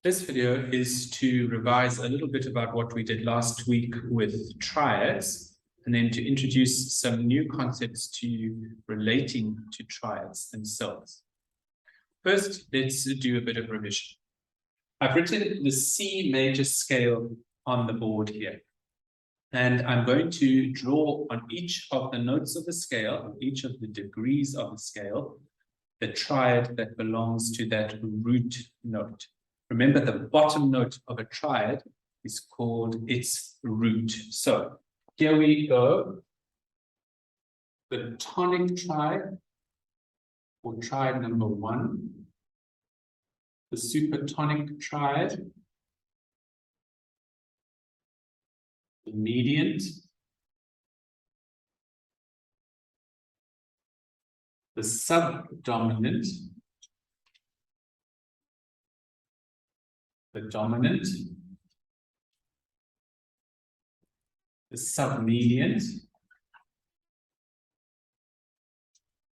This video is to revise a little bit about what we did last week with triads, and then to introduce some new concepts to you relating to triads themselves. First, let's do a bit of revision. I've written the C major scale on the board here, and I'm going to draw on each of the notes of the scale, each of the degrees of the scale, the triad that belongs to that root note. Remember, the bottom note of a triad is called its root. So here we go. The tonic triad, or triad number 1. The supertonic triad. The mediant. The subdominant. The dominant, the submediant,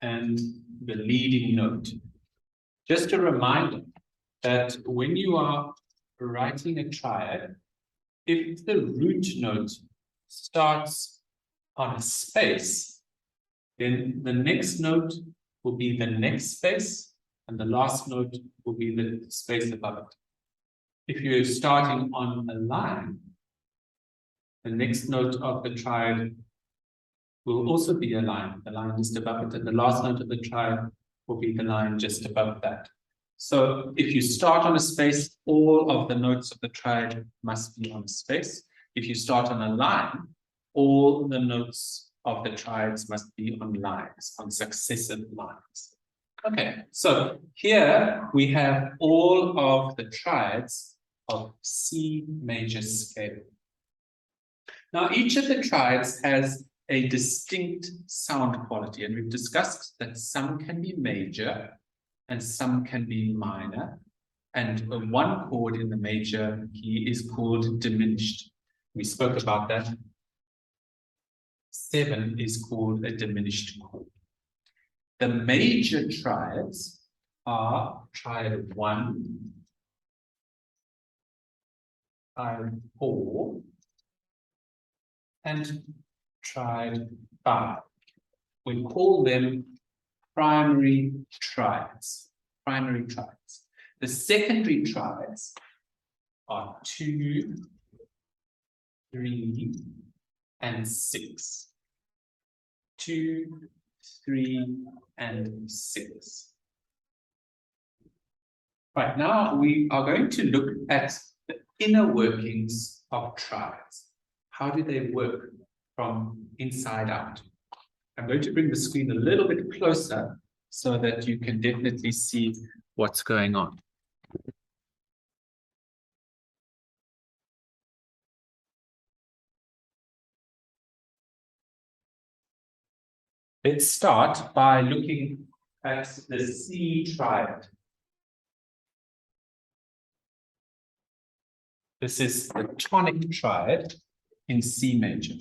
and the leading note. Just a reminder that when you are writing a triad, if the root note starts on a space, then the next note will be the next space, and the last note will be the space above it. If you're starting on a line, the next note of the triad will also be a line, the line just above it, and the last note of the triad will be the line just above that. So if you start on a space, all of the notes of the triad must be on a space. If you start on a line, all the notes of the triads must be on lines, on successive lines. Okay, so here we have all of the triads of C major scale. Now, each of the triads has a distinct sound quality, and we've discussed that some can be major and some can be minor, and one chord in the major key is called diminished. We spoke about that. 7 is called a diminished chord. The major triads are triad 1, triad 4, and triad 5. We call them primary triads. Primary triads. The secondary triads are 2, 3, and 6. 2, 3, and 6. Right, now we are going to look at the inner workings of triads. How do they work from inside out? I'm going to bring the screen a little bit closer so that you can definitely see what's going on. Let's start by looking at the C triad. This is the tonic triad in C major.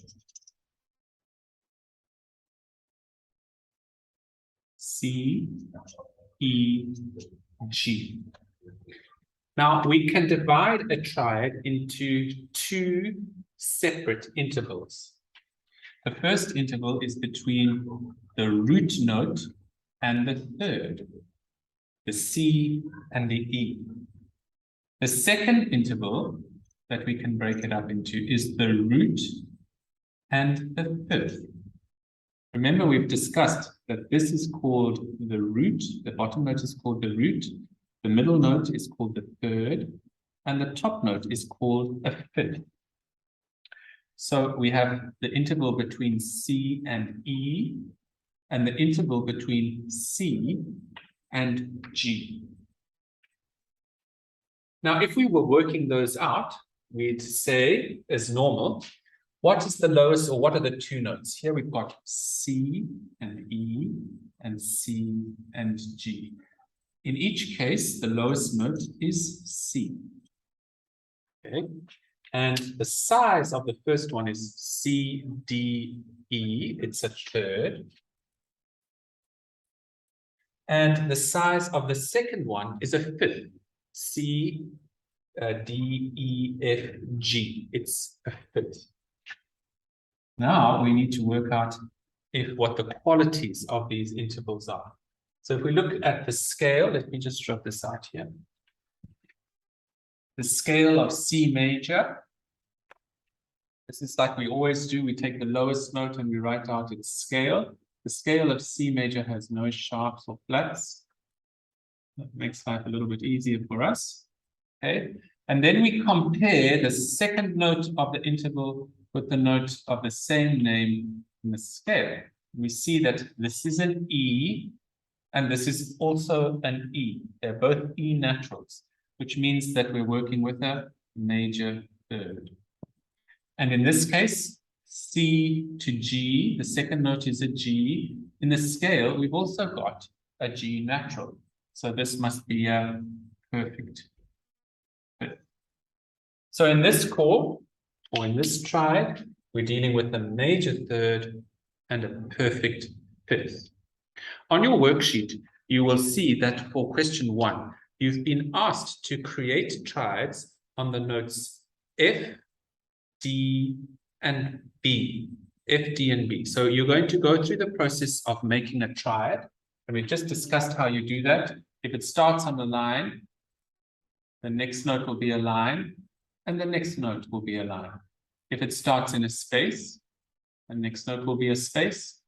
C, E, G. Now, we can divide a triad into 2 separate intervals. The first interval is between the root note and the third, the C and the E. The second interval that we can break it up into is the root and the fifth. Remember, we've discussed that this is called the root, the bottom note is called the root, the middle note is called the third, and the top note is called a fifth. So we have the interval between C and E, and the interval between C and G. Now, if we were working those out, we'd say, as normal, what is the lowest, or what are the 2 notes? Here we've got C and E, and C and G. In each case, the lowest note is C. Okay. And the size of the first one is C, D, E. It's a third. And the size of the second one is a fifth. C, D, E, F, G. It's a fifth. Now we need to work out what the qualities of these intervals are. So if we look at the scale, let me just drop this out here. The scale of C major. This is like we always do. We take the lowest note and we write out its scale. The scale of C major has no sharps or flats. That makes life a little bit easier for us. Okay. And then we compare the second note of the interval with the note of the same name in the scale. We see that this is an E and this is also an E. They're both E naturals, which means that we're working with a major third. And in this case, C to G, the second note is a G. In the scale, we've also got a G natural. So this must be a perfect fifth. So in this chord, or in this triad, we're dealing with a major third and a perfect fifth. On your worksheet, you will see that for question 1, you've been asked to create triads on the notes F, D, and B. F, D, and B. So you're going to go through the process of making a triad, and we've just discussed how you do that. If it starts on the line, the next note will be a line, and the next note will be a line. If it starts in a space, the next note will be a space,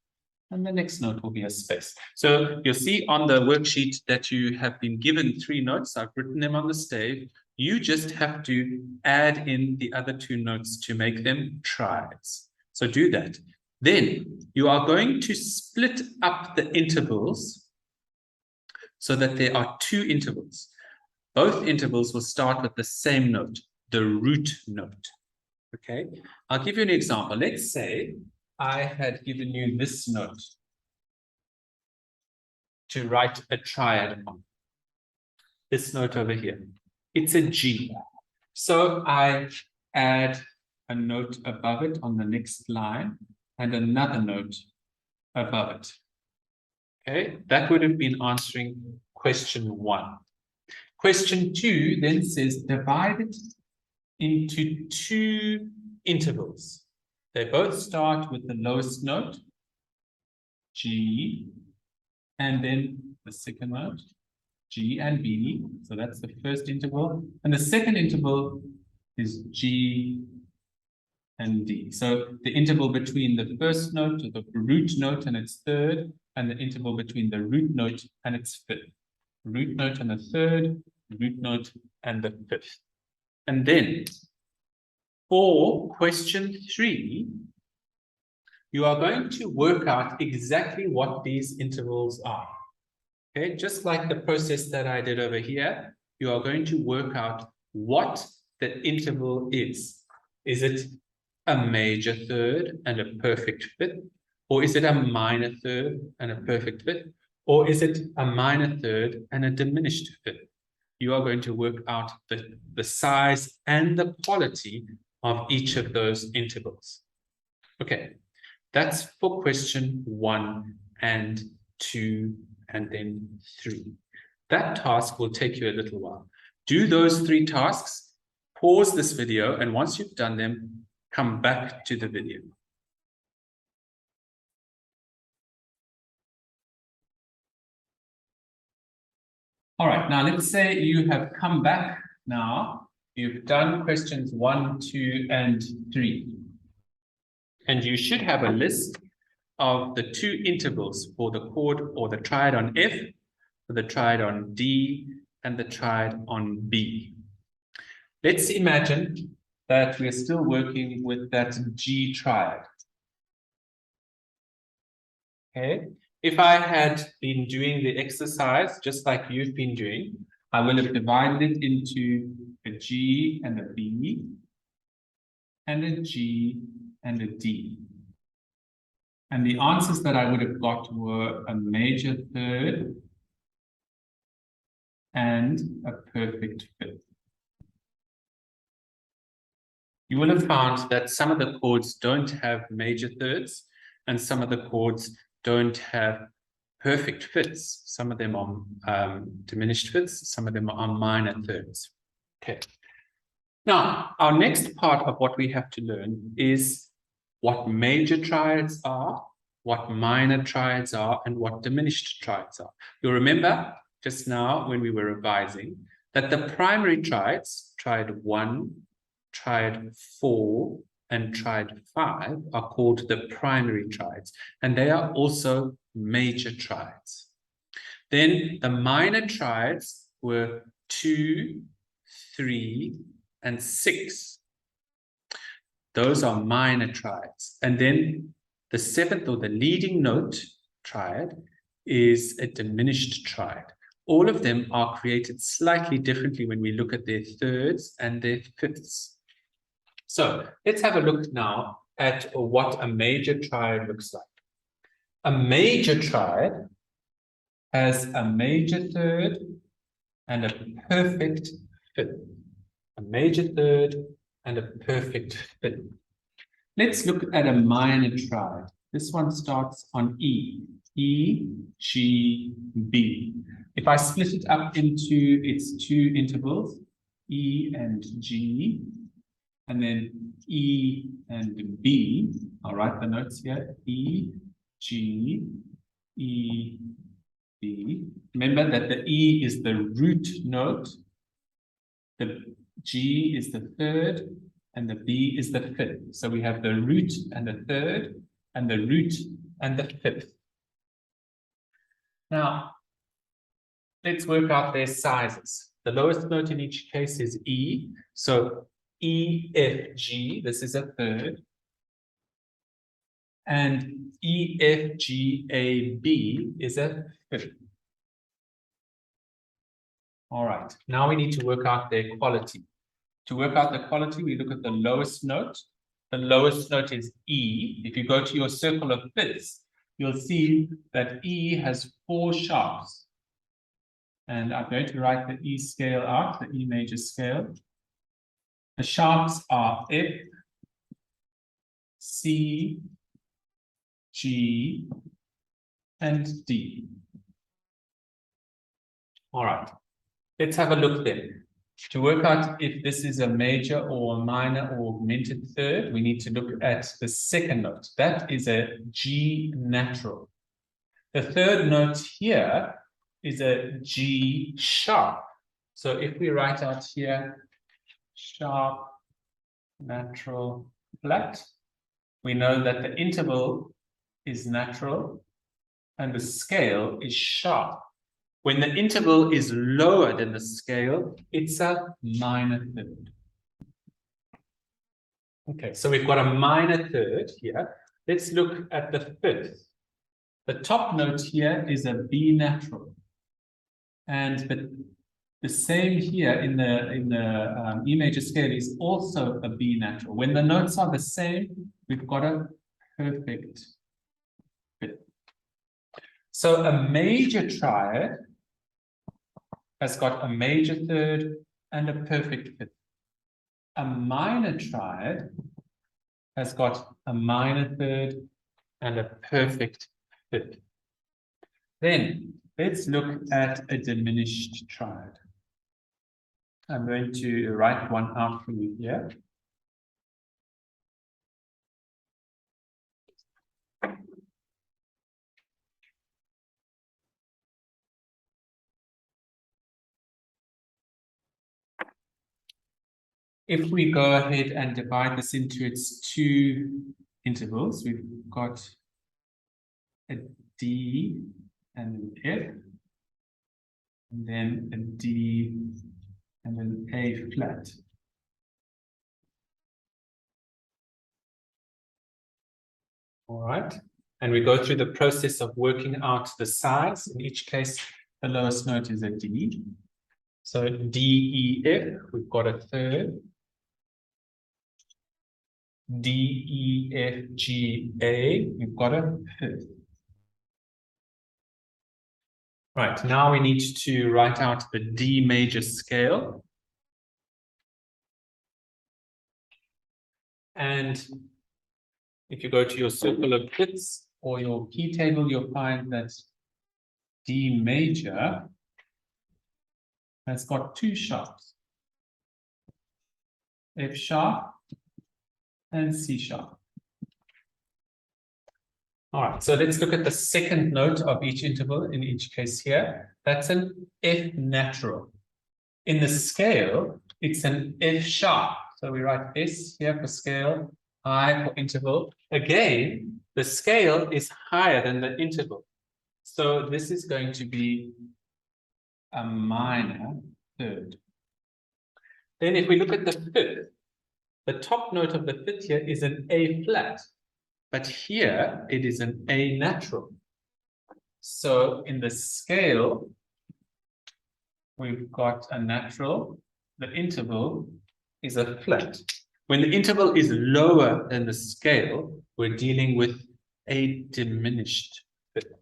and the next note will be a space. So you'll see on the worksheet that you have been given 3 notes. I've written them on the stave. You just have to add in the other 2 notes to make them triads. So do that. Then you are going to split up the intervals so that there are 2 intervals. Both intervals will start with the same note, the root note. Okay, I'll give you an example. Let's say I had given you this note to write a triad on. This note over here. It's a G. So I add a note above it on the next line and another note above it. Okay, that would have been answering question 1. Question 2 then says divide it into 2 intervals. They both start with the lowest note, G, and then the second note, G and B. So that's the first interval. And the second interval is G and D. So the interval between the first note, or the root note and its third, and the interval between the root note and its fifth. Root note and the third, root note and the fifth. And then for question 3, you are going to work out exactly what these intervals are. Okay, just like the process that I did over here, you are going to work out what the interval is. Is it a major third and a perfect fifth? Or is it a minor third and a perfect fifth? Or is it a minor third and a diminished fifth? You are going to work out the size and the quality of each of those intervals. Okay, that's for question 1 and 2 and then 3. That task will take you a little while. Do those 3 tasks, pause this video, and once you've done them, come back to the video. All right, now let's say you have come back now. You've done questions 1, 2, and 3. And you should have a list of the 2 intervals for the chord or the triad on F, for the triad on D, and the triad on B. Let's imagine that we're still working with that G triad. Okay, if I had been doing the exercise just like you've been doing, I will have divided it into a G and a B, and a G and a D. And the answers that I would have got were a major third and a perfect fifth. You will have found that some of the chords don't have major thirds, and some of the chords don't have perfect fifths. Some of them are diminished fifths, some of them are minor thirds. Okay, Now, our next part of what we have to learn is what major triads are, what minor triads are, and what diminished triads are. You'll remember just now when we were revising that the primary triads, triad 1, triad 4, and triad 5 are called the primary triads, and they are also major triads. Then the minor triads were 2, 3, and 6. Those are minor triads. And then the seventh, or the leading note triad, is a diminished triad. All of them are created slightly differently when we look at their thirds and their fifths. So let's have a look now at what a major triad looks like. A major triad has a major third and a perfect fifth. A major third and a perfect fifth. Let's look at a minor triad. This one starts on E. E, G, B. If I split it up into its two intervals, E and G, and then E and B, I'll write the notes here, E, G, E, B. Remember that the E is the root note, the G is the third, and the B is the fifth. So we have the root and the third, and the root and the fifth. Now, let's work out their sizes. The lowest note in each case is E. So E, F, G, this is a third. And E, F, G, A, B is a fifth. All right, now we need to work out their quality. To work out the quality, we look at the lowest note. The lowest note is E. If you go to your circle of fifths, you'll see that E has 4 sharps. And I'm going to write the E scale out, the E major scale. The sharps are F, C, G, and D. All right, let's have a look then. To work out if this is a major or a minor or augmented third, we need to look at the second note. That is a G natural. The third note here is a G sharp. So if we write out here, sharp, natural, flat, we know that the interval is natural and the scale is sharp. When the interval is lower than the scale, it's a minor third. Okay, so we've got a minor third here. Let's look at the fifth. The top note here is a B natural. And the same here in the E major scale is also a B natural. When the notes are the same, we've got a perfect fifth. So a major triad has got a major third and a perfect fifth. A minor triad has got a minor third and a perfect fifth. Then let's look at a diminished triad. I'm going to write one out for you here. If we go ahead and divide this into its two intervals, we've got a D and an F, and then a D and an A flat. All right, and we go through the process of working out the size. In each case, the lowest note is a D. So D, E, F, we've got a third. D, E, F, G, A, we've got a fifth. Right, now we need to write out the D major scale. And if you go to your circle of fifths or your key table, you'll find that D major has got 2 sharps. F sharp, and C sharp. All right, so let's look at the second note of each interval in each case here. That's an F natural. In the scale, it's an F sharp. So we write S here for scale, I for interval. Again, the scale is higher than the interval. So this is going to be a minor third. Then if we look at the fifth, the top note of the fifth here is an A flat, but here it is an A natural. So in the scale, we've got a natural, the interval is a flat. When the interval is lower than the scale, we're dealing with a diminished fifth.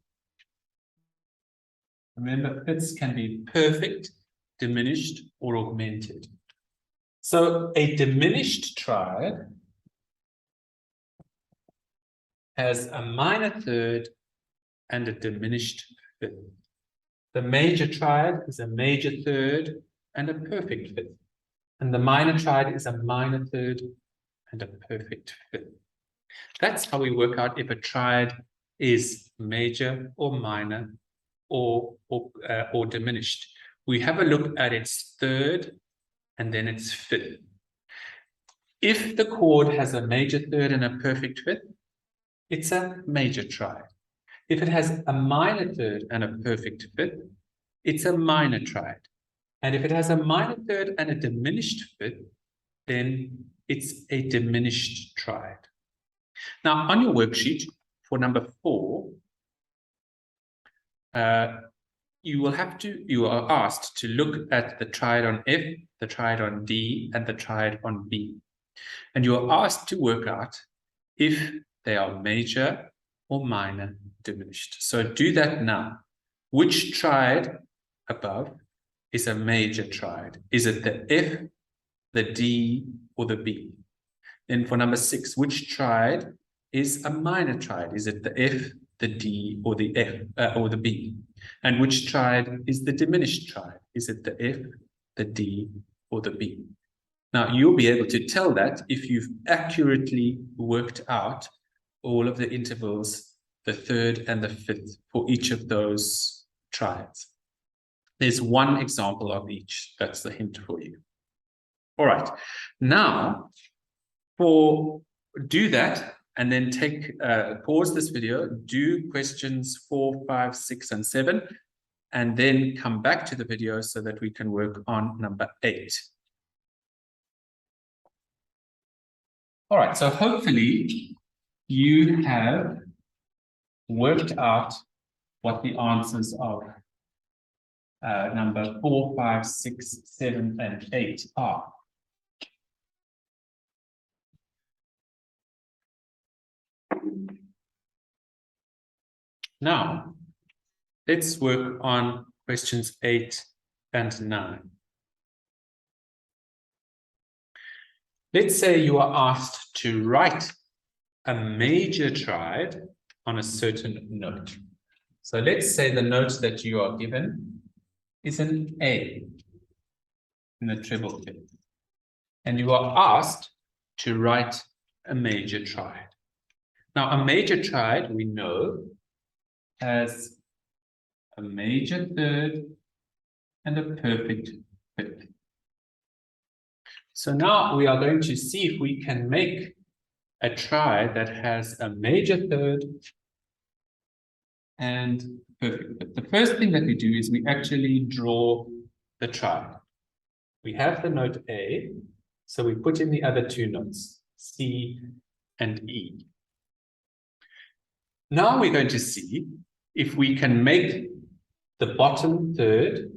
Remember, fifths can be perfect, diminished, or augmented. So a diminished triad has a minor third and a diminished fifth. The major triad is a major third and a perfect fifth. And the minor triad is a minor third and a perfect fifth. That's how we work out if a triad is major or minor or diminished. We have a look at its third and then its fifth. If the chord has a major third and a perfect fifth, it's a major triad. If it has a minor third and a perfect fifth, it's a minor triad. And if it has a minor third and a diminished fifth, then it's a diminished triad. Now, on your worksheet for number 4, you are asked to look at the triad on F, the triad on D, and the triad on B. And you are asked to work out if they are major or minor diminished. So do that now. Which triad above is a major triad? Is it the F, the D, or the B? Then for number 6, which triad is a minor triad? Is it the F, the D, or the F, or the B? And which triad is the diminished triad? Is it the F, the D, or the B? Now, you'll be able to tell that if you've accurately worked out all of the intervals, the third and the fifth, for each of those triads. There's one example of each. That's the hint for you. All right. Now, do that and then pause this video, do questions 4, 5, 6, and 7, and then come back to the video so that we can work on number 8. All right, so hopefully you have worked out what the answers of number 4, 5, 6, 7, and 8 are. Now, let's work on questions 8 and 9. Let's say you are asked to write a major triad on a certain note. So let's say the note that you are given is an A in the treble fifth. And you are asked to write a major triad. Now, a major triad, we know, has a major third and a perfect fifth. So now we are going to see if we can make a triad that has a major third and perfect fifth. The first thing that we do is we actually draw the triad. We have the note A, so we put in the other two notes, C and E. Now we're going to see if we can make the bottom third,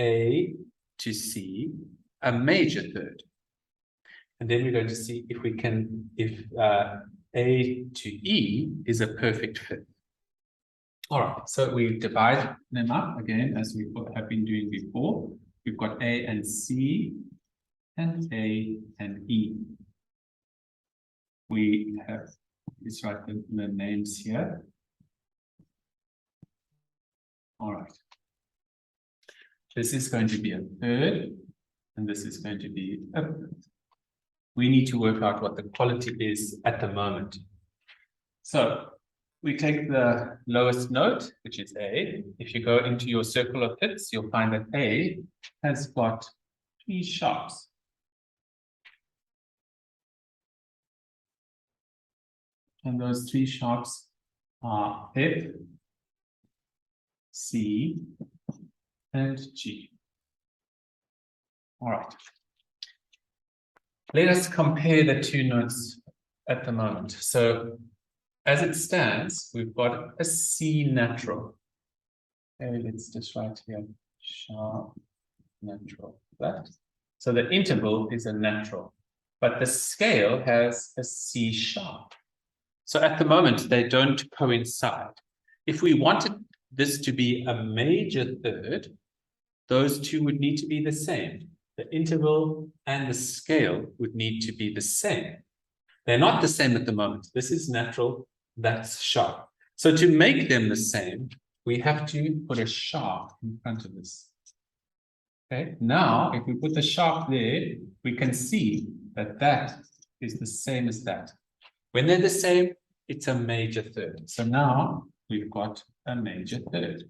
A to C, a major third. And then we're going to see if we can, if A to E is a perfect fifth. All right, so we divide them up again as we have been doing before. We've got A and C and A and E. We have, let's write the names here. All right. This is going to be a third, and this is going to be a fifth. we need to work out what the quality is at the moment. So we take the lowest note, which is A. If you go into your circle of fifths, you'll find that A has got 3 sharps. And those 3 sharps are F, C, and G. All right. Let us compare the 2 notes at the moment. So as it stands, we've got a C natural. Okay, let's just write here, sharp, natural, that. So the interval is a natural, but the scale has a C sharp. So at the moment, they don't coincide. If we wanted this to be a major third, those 2 would need to be the same. The interval and the scale would need to be the same. They're not the same at the moment. This is natural, that's sharp. So to make them the same, we have to put a sharp in front of this. Okay, now if we put the sharp there, we can see that that is the same as that. When they're the same, it's a major third. So now we've got a major third.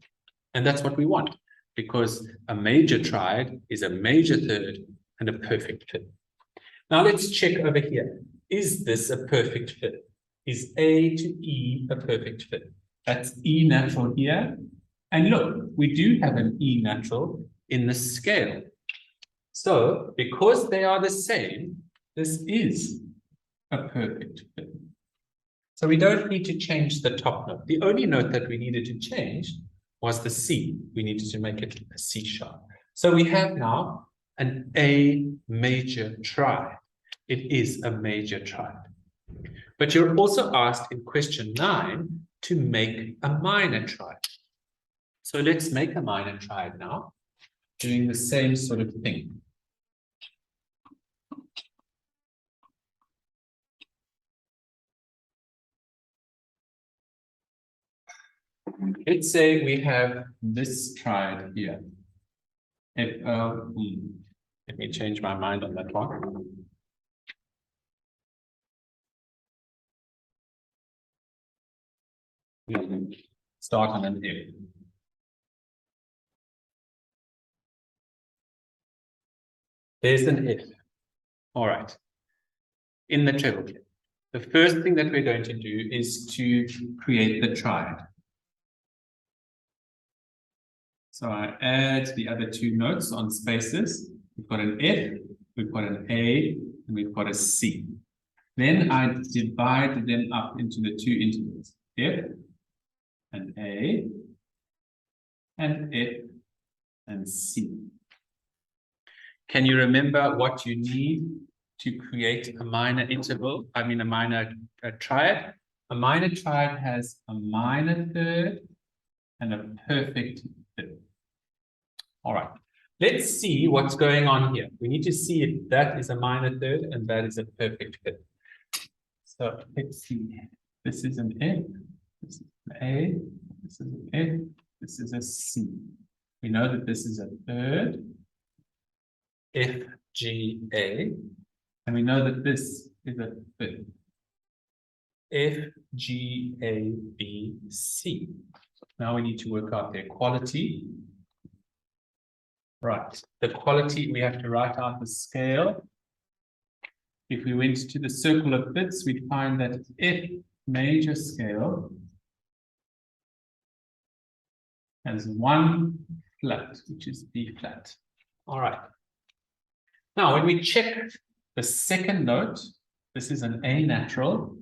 And that's what we want, because a major triad is a major third and a perfect fit. Now let's check over here. Is this a perfect fit? Is A to E a perfect fit? That's E natural here. And look, we do have an E natural in the scale. So because they are the same, this is a perfect fit. So we don't need to change the top note. The only note that we needed to change was the C. We needed to make it a C sharp. So we have now an A major triad. It is a major triad. But you're also asked in question 9 to make a minor triad. So let's make a minor triad now, doing the same sort of thing. Let's say we have this triad here. Let me change my mind on that one. Start on an F. There's an F. All right. In the treble clef. The first thing that we're going to do is to create the triad. So I add the other 2 notes on spaces. We've got an F, we've got an A, and we've got a C. Then I divide them up into the 2 intervals, F and A, and F and C. Can you remember what you need to create a minor interval? I mean, a minor triad. A minor triad has a minor third and a perfect third. All right. Let's see what's going on here. We need to see if that is a minor third and that is a perfect third. So let's see. This is an F, this is an A, this is an F, this is a C. We know that this is a third, F, G, A, and we know that this is a fifth, F, G, A, B, C. Now we need to work out their quality. Right, the quality, we have to write out the scale. If we went to the circle of fifths, we'd find that F major scale has 1 flat, which is B flat. All right. Now, when we check the second note, this is an A natural.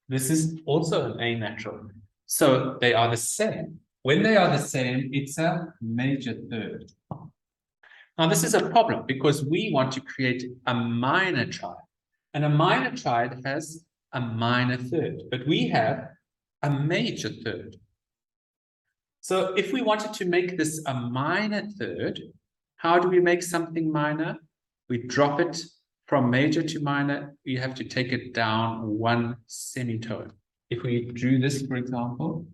This is also an A natural. So they are the same. When they are the same, it's a major third. Now, this is a problem because we want to create a minor triad. And a minor triad has a minor third, but we have a major third. So if we wanted to make this a minor third, how do we make something minor? We drop it from major to minor. We have to take it down 1 semitone. If we drew this, for example,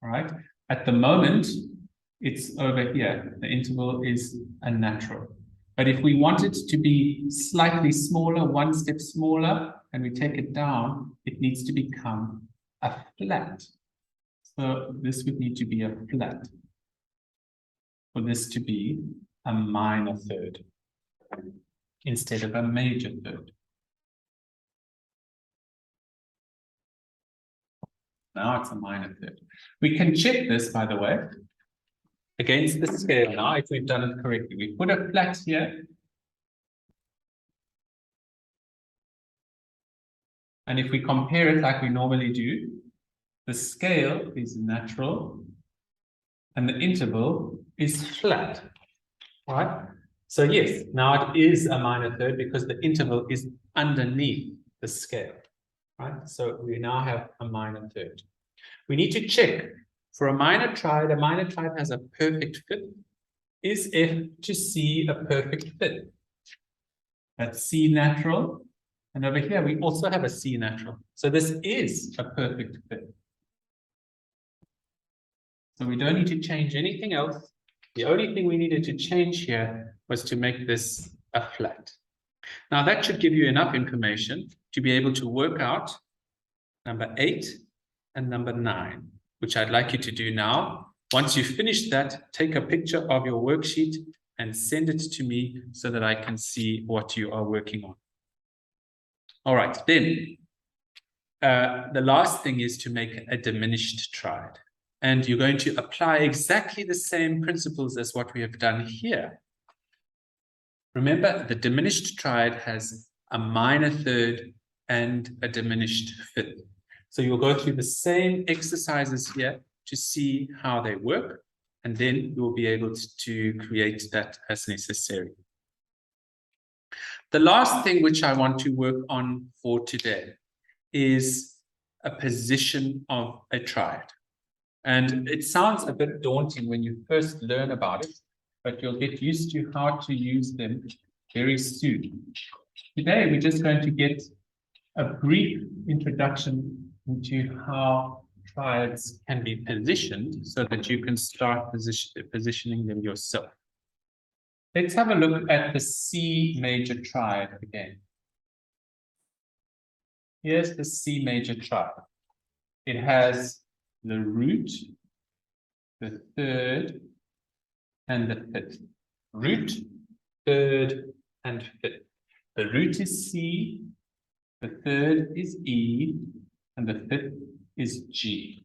all right, at the moment, it's over here. The interval is a natural. But if we want it to be slightly smaller, one step smaller, and we take it down, it needs to become a flat. So this would need to be a flat for this to be a minor third instead of a major third. Now it's a minor third. We can check this, by the way, against the scale now, if we've done it correctly. We put a flat here. And if we compare it like we normally do, the scale is natural and the interval is flat, right? So yes, now it is a minor third because the interval is underneath the scale, right? So we now have a minor third. We need to check for a minor triad has a perfect fit. Is F to C a perfect fit? That's C natural. And over here, we also have a C natural. So this is a perfect fit. So we don't need to change anything else. The only thing we needed to change here was to make this a flat. Now that should give you enough information to be able to work out number 8 and number 9, which I'd like you to do now. Once you've finished that, take a picture of your worksheet and send it to me so that I can see what you are working on. All right, then the last thing is to make a diminished triad. And you're going to apply exactly the same principles as what we have done here. Remember, the diminished triad has a minor third and a diminished fifth. So you'll go through the same exercises here to see how they work, and then you'll be able to create that as necessary. The last thing which I want to work on for today is a position of a triad. And it sounds a bit daunting when you first learn about it, but you'll get used to how to use them very soon. Today, we're just going to get a brief introduction into how triads can be positioned so that you can start positioning them yourself. Let's have a look at the C major triad again. Here's the C major triad. It has the root, the third, and the fifth. Root, third, and fifth. The root is C, the third is E, and the fifth is G.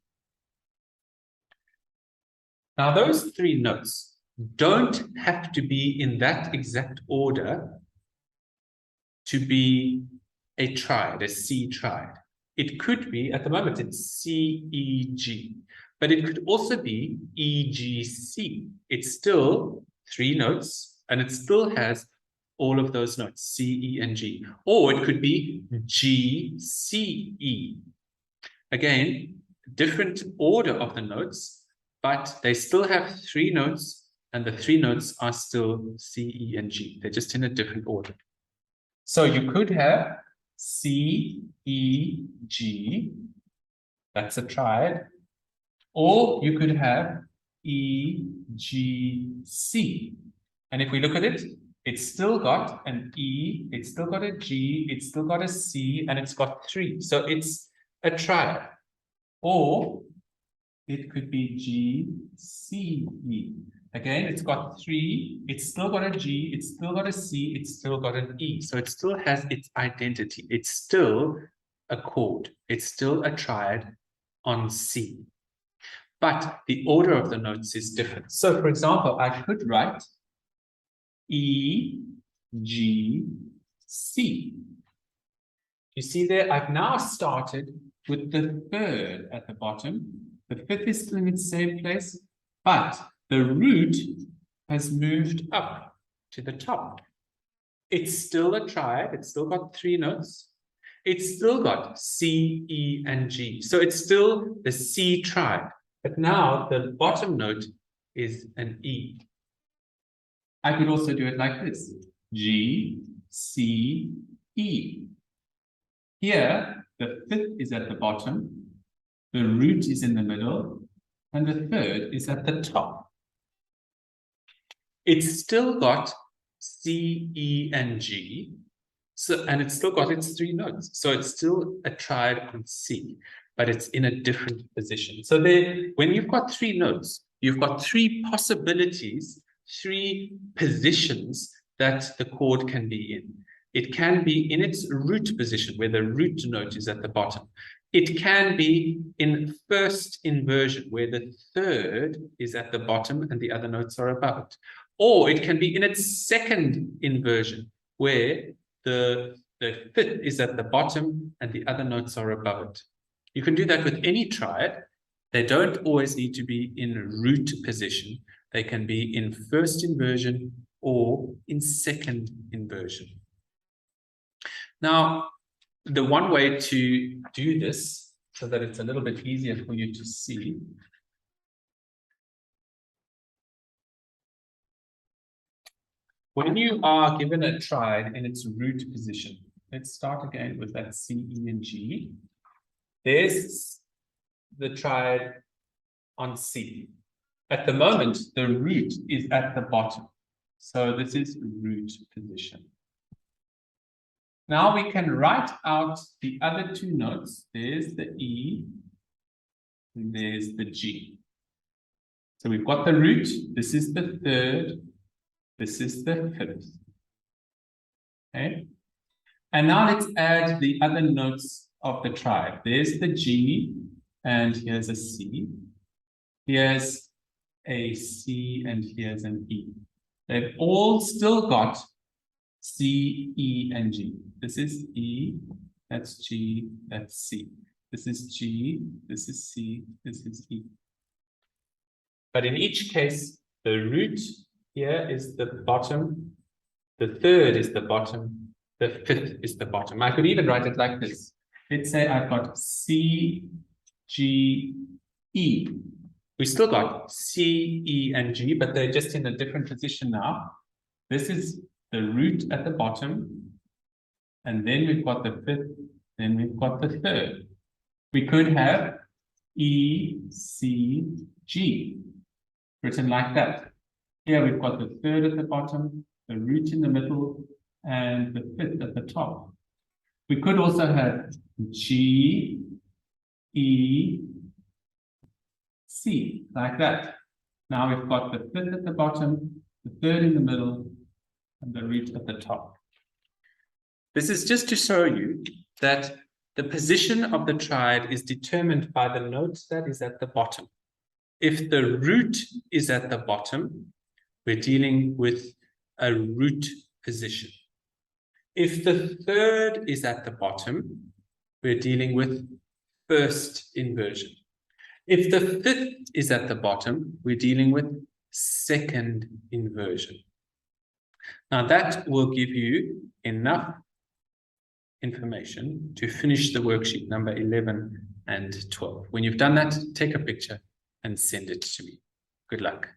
Now those three notes don't have to be in that exact order to be a triad, a C triad. It could be, at the moment, it's C, E, G, but it could also be E, G, C. It's still three notes, and it still has all of those notes, C, E, and G. Or it could be G, C, E. Again, different order of the notes, but they still have three notes, and the three notes are still C, E, and G. They're just in a different order. So you could have C, E, G, that's a triad, or you could have E, G, C. And if we look at it, it's still got an E, it's still got a G, it's still got a C, and it's got 3. So it's a triad. Or it could be G, C, E. Again, it's got 3, it's still got a G, it's still got a C, it's still got an E. So it still has its identity. It's still a chord. It's still a triad on C. But the order of the notes is different. So for example, I could write E, G, C. You see there, I've now started with the third at the bottom. The fifth is still in its same place, but the root has moved up to the top. It's still a triad. It's still got 3 notes. It's still got C, E, and G. So it's still the C triad. But now the bottom note is an E. I could also do it like this. G, C, E. Here, the fifth is at the bottom. The root is in the middle. And the third is at the top. It's still got C, E, and G. So, and it's still got its 3 notes. So it's still a triad on C, but it's in a different position. So there, when you've got 3 notes, you've got 3 possibilities, 3 positions that the chord can be in. It can be in its root position, where the root note is at the bottom. It can be in first inversion, where the 3rd is at the bottom and the other notes are above it. Or it can be in its second inversion, where the 5th is at the bottom and the other notes are above it. You can do that with any triad. They don't always need to be in root position. They can be in first inversion or in second inversion. Now, the one way to do this, so that it's a little bit easier for you to see, when you are given a triad in its root position, let's start again with that C, E, and G. There's the triad on C. At the moment, the root is at the bottom. So this is root position. Now we can write out the other 2 notes. There's the E, and there's the G. So we've got the root. This is the 3rd. This is the 5th. Okay. And now let's add the other notes of the triad. There's the G, and here's a C. Here's a C, and here's an E. They've all still got C, E, and G. This is E, that's G, that's C. This is G, this is C, this is E. But in each case, the root here is the bottom, the 3rd is the bottom, the 5th is the bottom. I could even write it like this. Let's say I've got C, G, E. We still got C, E, and G, but they're just in a different position now. This is the root at the bottom, and then we've got the 5th, then we've got the 3rd. We could have E, C, G, written like that. Here we've got the 3rd at the bottom, the root in the middle, and the 5th at the top. We could also have G, E, C, like that. Now we've got the 5th at the bottom, the 3rd in the middle, and the root at the top. This is just to show you that the position of the triad is determined by the note that is at the bottom. If the root is at the bottom, we're dealing with a root position. If the 3rd is at the bottom, we're dealing with first inversion. If the 5th is at the bottom, we're dealing with second inversion. Now that will give you enough information to finish the worksheet number 11 and 12. When you've done that, take a picture and send it to me. Good luck.